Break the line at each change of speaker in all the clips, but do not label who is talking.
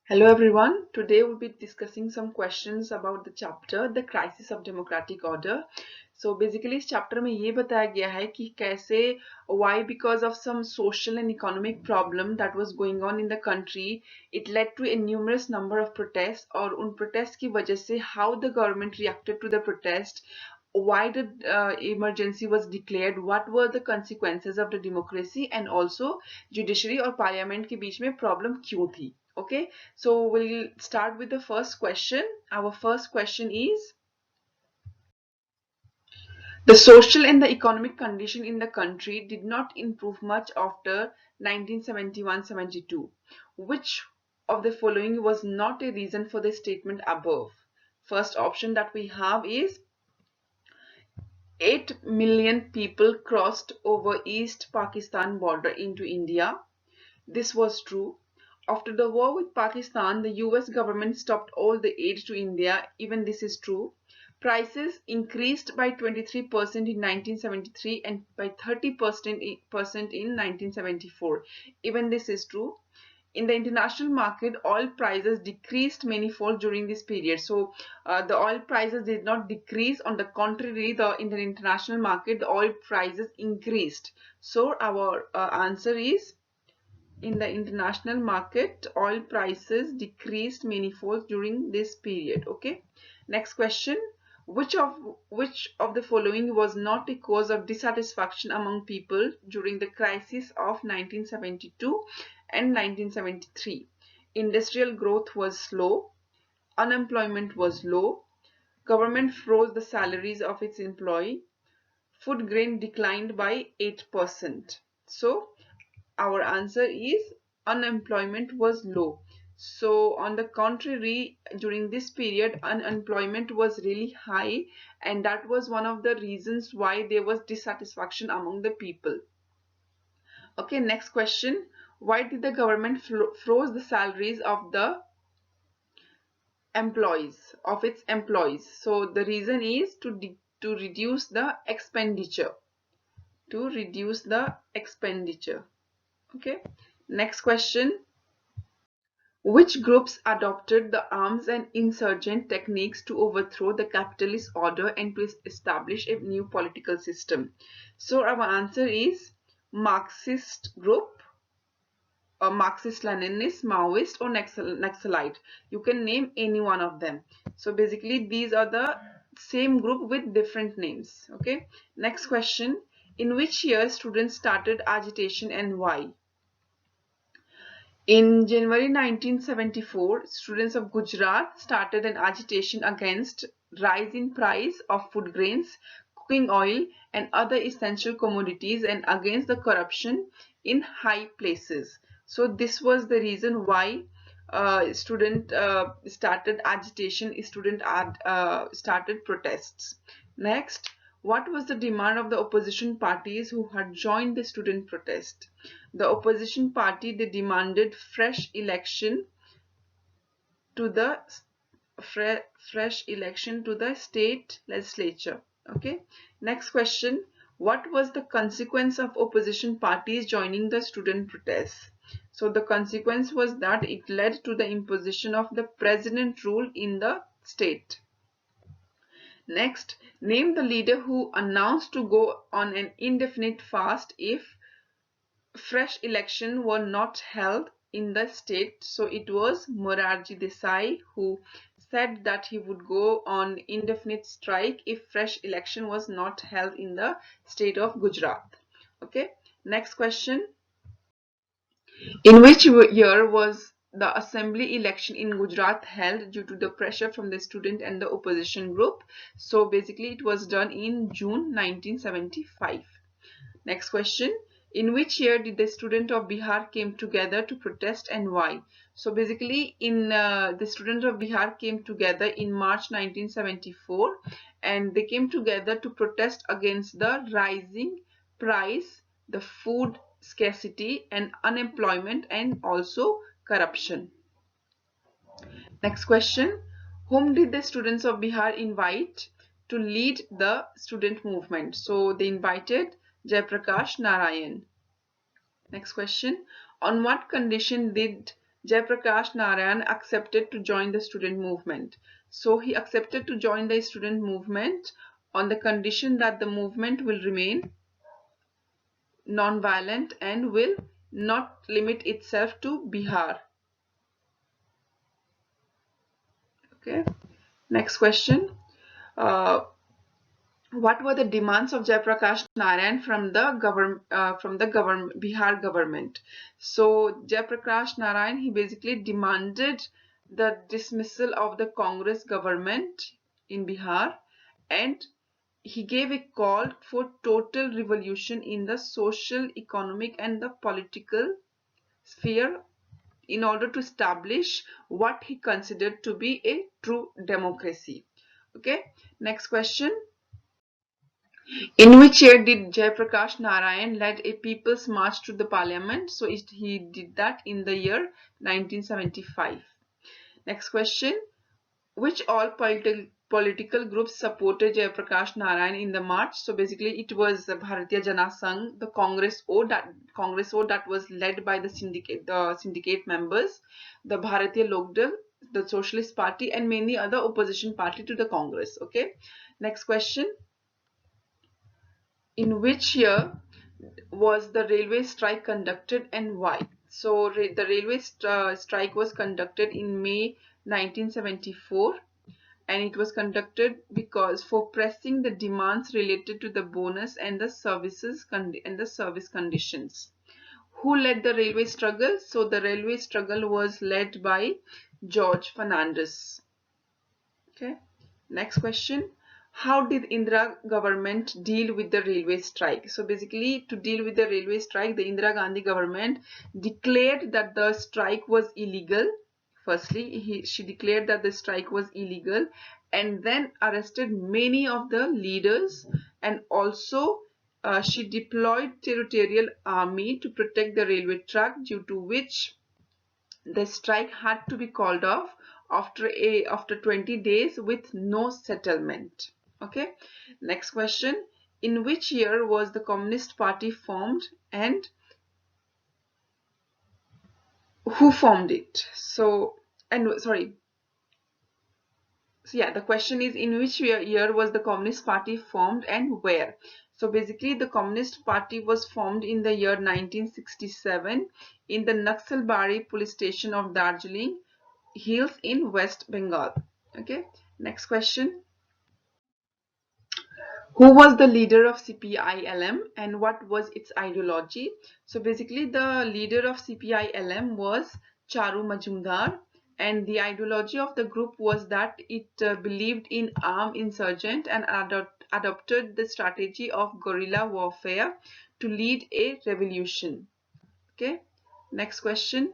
Hello everyone. Today we'll be discussing some questions about the chapter The Crisis of Democratic Order. So basically इस chapter में ये बताया गया है कि कैसे why because of some social and economic problem that was going on in the country it led to a numerous number of protests और उन protests की वजह से how the government reacted to the protest, why the emergency was declared, what were the consequences of the democracy and also judiciary और parliament के बीच में problem क्यों थी. Okay, so we'll start with the first question. Our first question is the social and the economic condition in the country did not improve much after 1971-72. Which of the following was not a reason for the statement above? First option that we have is 8 million people crossed over East Pakistan border into India. This was true. After the war with Pakistan, the US government stopped all the aid to India. Even this is true. Prices increased by 23% in 1973 and by 30% in 1974. Even this is true. In the international market, oil prices decreased manifold during this period. So the oil prices did not decrease. On the contrary, in the international market, the oil prices increased. So our answer is in the international market, oil prices decreased manifold during this period. Okay. Next question. Which of the following was not a cause of dissatisfaction among people during the crisis of 1972 and 1973? Industrial growth was slow, unemployment was low, government froze the salaries of its employee, food grain declined by 8%. So our answer is unemployment was low. So on the contrary, during this period unemployment was really high, and that was one of the reasons why there was dissatisfaction among the people. Okay, next question. Why did the government froze the salaries of the its employees? So the reason is to reduce the expenditure. To reduce the expenditure. Okay, next question. Which groups adopted the arms and insurgent techniques to overthrow the capitalist order and to establish a new political system? So our answer is Marxist group, or Marxist-Leninist, Maoist, or Naxalite. You can name any one of them. So basically these are the same group with different names. Okay. Next question. In which year students started agitation and why? In January 1974, students of Gujarat started an agitation against rise in price of food grains, cooking oil and other essential commodities and against the corruption in high places. So this was the reason why student started agitation, started protests. Next, what was the demand of the opposition parties who had joined the student protest? The opposition party, they demanded to the fresh election to the state legislature. Okay. Next question. What was the consequence of opposition parties joining the student protests? So the consequence was that it led to the imposition of the president rule in the state. Next, name the leader who announced to go on an indefinite fast if fresh election were not held in the state. So it was Morarji Desai who said that he would go on indefinite strike if fresh election was not held in the state of Gujarat. Okay. Next question. In which year was the assembly election in Gujarat held due to the pressure from the student and the opposition group? So basically it was done in June 1975. Next question. In which year did the student of Bihar came together to protest and why? So basically the student of Bihar came together in March 1974 and they came together to protest against the rising price, the food scarcity and unemployment and also corruption. Next question. Whom did the students of Bihar invite to lead the student movement? So they invited Jayaprakash Narayan. Next question. On what condition did Jayaprakash Narayan accepted to join the student movement. So he accepted to join the student movement on the condition that the movement will remain non-violent and will not limit itself to Bihar. Okay. Next question. Uh, what were the demands of Jayaprakash Narayan from the Bihar government? So Jayaprakash Narayan, he basically demanded the dismissal of the Congress government in Bihar, and he gave a call for total revolution in the social, economic, and the political sphere in order to establish what he considered to be a true democracy. Okay, next question. In which year did Jayaprakash Narayan lead a people's march to the parliament? So he did that in the year 1975. Next question. Which all political groups supported Jayaprakash Narayan in the march? So basically it was the Bharatiya Jana Sangh, the Congress O that was led by the syndicate members, the Bharatiya Lokdal, the Socialist Party, and many other opposition party to the Congress. Okay. Next question. In which year was the railway strike conducted and why? So the railway strike was conducted in May 1974, and it was conducted because for pressing the demands related to the bonus and the service conditions. Who led the railway struggle? So the railway struggle was led by George Fernandez. Okay. Next question. How did Indira government deal with the railway strike? So basically, to deal with the railway strike, the Indira Gandhi government declared that the strike was illegal. Firstly, she declared that the strike was illegal, and then arrested many of the leaders, and also she deployed territorial army to protect the railway track, due to which the strike had to be called off after 20 days with no settlement. Okay. Next question. In which year was the Communist Party formed, and who formed it? So, and sorry. So yeah, the question is, in which year was the Communist Party formed and where? So basically the Communist Party was formed in the year 1967 in the Naxalbari police station of Darjeeling Hills in West Bengal. Okay. Next question. Who was the leader of CPILM and what was its ideology? So basically the leader of CPILM was Charu Majumdar, and the ideology of the group was that it believed in armed insurgent and adopted the strategy of guerrilla warfare to lead a revolution. Okay. Next question.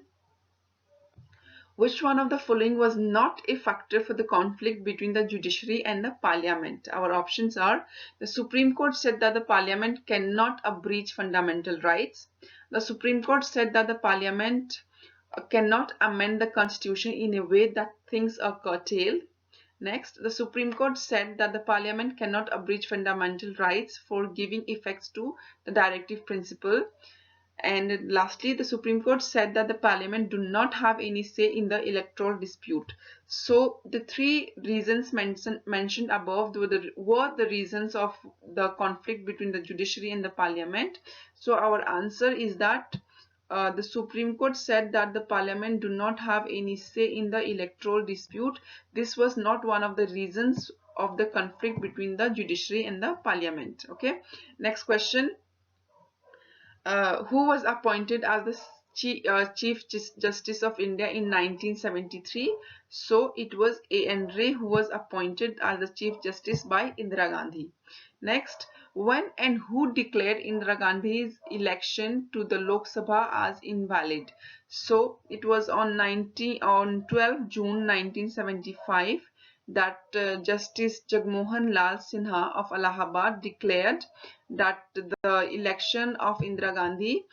Which one of the following was not a factor for the conflict between the judiciary and the parliament? Our options are: the Supreme Court said that the parliament cannot abridge fundamental rights. The Supreme Court said that the parliament cannot amend the constitution in a way that things are curtailed. Next, the Supreme Court said that the parliament cannot abridge fundamental rights for giving effects to the directive principle. And lastly, the Supreme Court said that the Parliament do not have any say in the electoral dispute. So the three reasons mentioned above were the reasons of the conflict between the judiciary and the Parliament. So our answer is that the Supreme Court said that the Parliament do not have any say in the electoral dispute. This was not one of the reasons of the conflict between the judiciary and the Parliament. Okay. Next question. Who was appointed as the Chief Justice of India in 1973? So it was A.N. Ray who was appointed as the Chief Justice by Indira Gandhi. Next, when and who declared Indira Gandhi's election to the Lok Sabha as invalid? So it was on 12 June 1975 that Justice Jagmohan Lal Sinha of Allahabad declared that the election of Indira Gandhi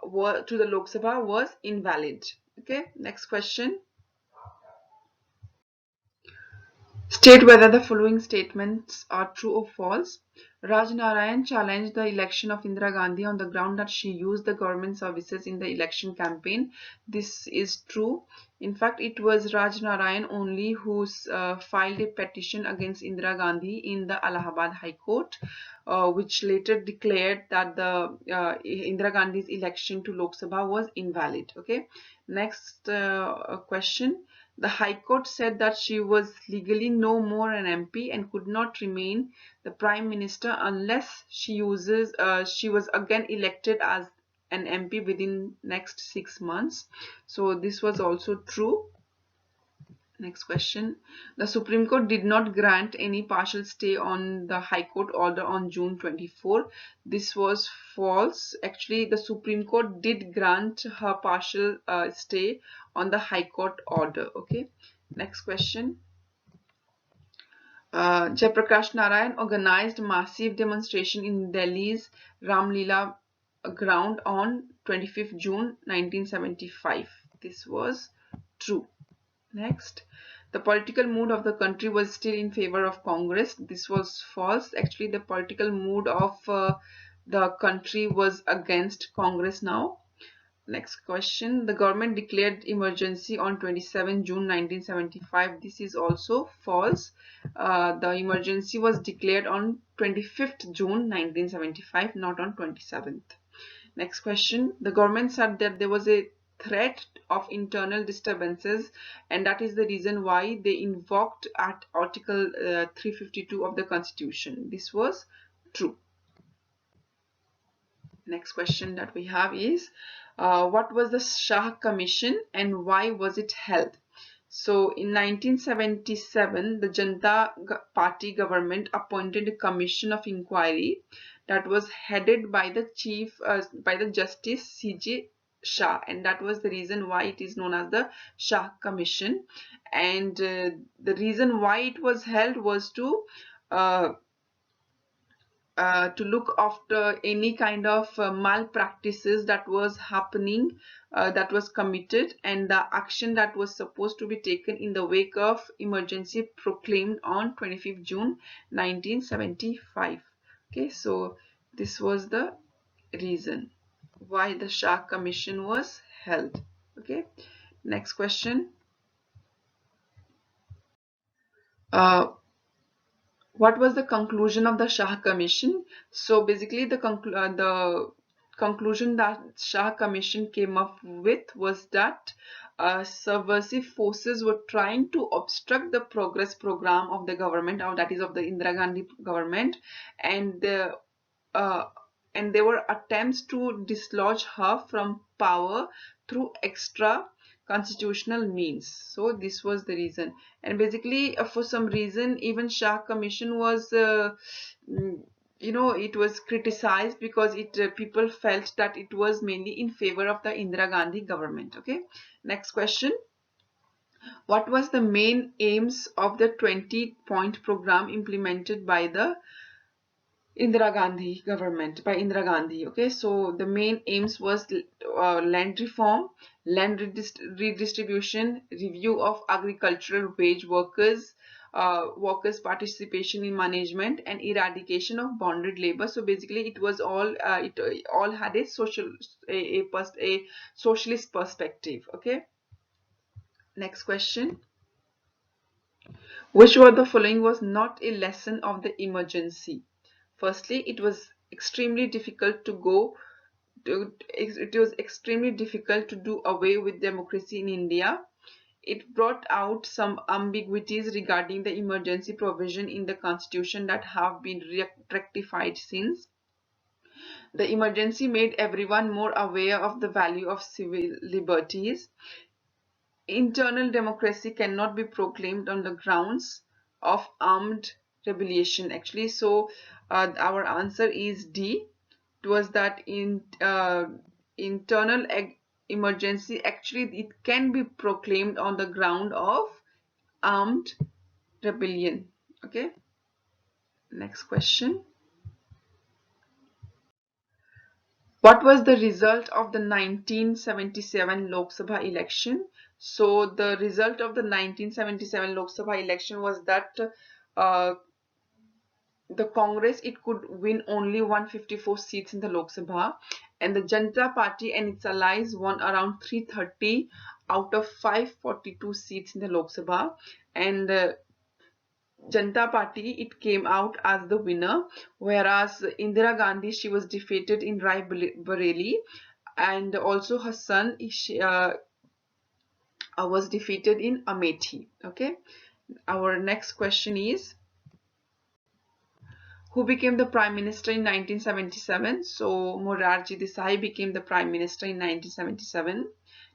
to the Lok Sabha was invalid. Okay, next question. State whether the following statements are true or false. Raj Narayan challenged the election of Indira Gandhi on the ground that she used the government services in the election campaign. This is true. In fact, it was Raj Narayan only who filed a petition against Indira Gandhi in the Allahabad High Court, which later declared that the Indira Gandhi's election to Lok Sabha was invalid. Okay. Next question. The High Court said that she was legally no more an MP and could not remain the Prime Minister unless she was again elected as an MP within next 6 months. So this was also true. Next question. The Supreme Court did not grant any partial stay on the High Court order on June 24. This was false. Actually, the Supreme Court did grant her partial stay on the High Court order. Okay. Next question. Jayaprakash Narayan organized massive demonstration in Delhi's Ramlila ground on 25th June 1975. This was true. Next, the political mood of the country was still in favor of Congress. This was false. Actually, the political mood of the country was against Congress now. Next question. The government declared emergency on 27 June 1975. This is also false. The emergency was declared on 25th June 1975, not on 27th. Next question. The government said that there was a threat of internal disturbances, and that is the reason why they invoked at Article 352 of the Constitution. This was true. Next question that we have is, what was the Shah Commission and why was it held? So in 1977, the Janata Party government appointed a commission of inquiry that was headed by the Justice C.J. Shah, and that was the reason why it is known as the Shah Commission. And the reason why it was held was to look after any kind of malpractices that was happening, that was committed, and the action that was supposed to be taken in the wake of emergency proclaimed on 25th June 1975. Okay, so this was the reason why the Shah Commission was held. Okay, next question. What was the conclusion of the Shah Commission? So basically, the conclusion that Shah Commission came up with was that subversive forces were trying to obstruct the progress program of the government, or that is of the Indira Gandhi government, and uh, and there were attempts to dislodge her from power through extra constitutional means. So this was the reason, and basically for some reason even Shah Commission was it was criticized because people felt that it was mainly in favor of the Indira Gandhi government. Okay, next question. What was the main aims of the 20-point program implemented by the Indira Gandhi government, by Indira Gandhi? Okay, so the main aims was land reform, land redistribution, review of agricultural wage workers, workers' participation in management, and eradication of bonded labor. So basically, it was it all had a a socialist perspective. Okay, next question. Which one of the following was not a lesson of the emergency? Firstly, it was extremely difficult it was extremely difficult to do away with democracy in India. It brought out some ambiguities regarding the emergency provision in the constitution that have been rectified since. The emergency made everyone more aware of the value of civil liberties. Internal democracy cannot be proclaimed on the grounds of armed rebellion, actually. So our answer is D. It was that in internal emergency, actually it can be proclaimed on the ground of armed rebellion. Okay, next question. What was the result of the 1977 Lok Sabha election? So the result of the 1977 Lok Sabha election was that uh, the Congress, it could win only 154 seats in the Lok Sabha, and the Janata Party and its allies won around 330 out of 542 seats in the Lok Sabha, and Janata Party, it came out as the winner, whereas Indira Gandhi, she was defeated in Rai Bareli, and also her son was defeated in Amethi. Okay, our next question is, who became the prime minister in 1977? So Morarji Desai became the prime minister in 1977.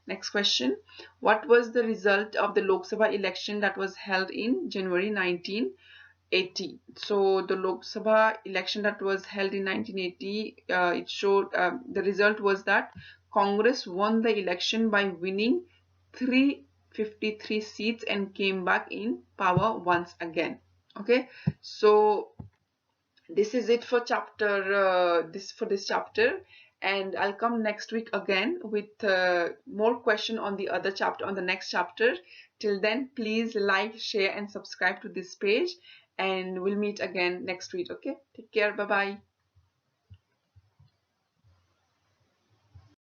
Next question, what was the result of the Lok Sabha election that was held in January 1980? So the Lok Sabha election that was held in 1980, it showed the result was that Congress won the election by winning 353 seats and came back in power once again. Okay, so this is it for this chapter, and I'll come next week again with more question on the other chapter, on the next chapter. Till then, please like, share and subscribe to this page, and we'll meet again next week. Okay, take care. Bye bye.